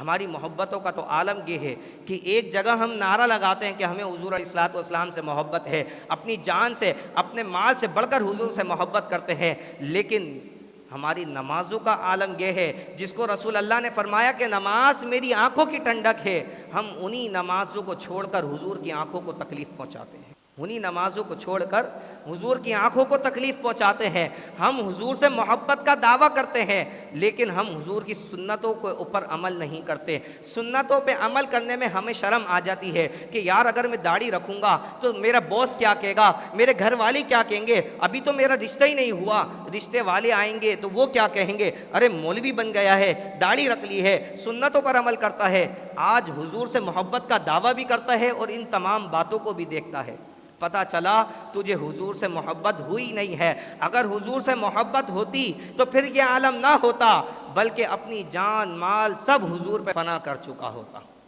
ہماری محبتوں کا تو عالم یہ ہے کہ ایک جگہ ہم نعرہ لگاتے ہیں کہ ہمیں حضور علیہ الصلوۃ والسلام سے محبت ہے، اپنی جان سے، اپنے مال سے بڑھ کر حضور سے محبت کرتے ہیں، لیکن ہماری نمازوں کا عالم یہ ہے جس کو رسول اللہ نے فرمایا کہ نماز میری آنکھوں کی ٹھنڈک ہے، ہم انہی نمازوں کو چھوڑ کر حضور کی آنکھوں کو تکلیف پہنچاتے ہیں، انہی نمازوں کو چھوڑ کر حضور کی آنکھوں کو تکلیف پہنچاتے ہیں۔ ہم حضور سے محبت کا دعویٰ کرتے ہیں لیکن ہم حضور کی سنتوں کے اوپر عمل نہیں کرتے۔ سنتوں پہ عمل کرنے میں ہمیں شرم آ جاتی ہے کہ یار اگر میں داڑھی رکھوں گا تو میرا باس کیا کہے گا، میرے گھر والے کیا کہیں گے، ابھی تو میرا رشتہ ہی نہیں ہوا، رشتے والے آئیں گے تو وہ کیا کہیں گے، ارے مولوی بن گیا ہے، داڑھی رکھ لی ہے، سنتوں پر عمل کرتا ہے، آج حضور سے محبت کا دعویٰ بھی کرتا ہے اور ان تمام باتوں کو بھی دیکھتا ہے۔ پتہ چلا تجھے حضور سے محبت ہوئی نہیں ہے۔ اگر حضور سے محبت ہوتی تو پھر یہ عالم نہ ہوتا، بلکہ اپنی جان مال سب حضور پہ فنا کر چکا ہوتا۔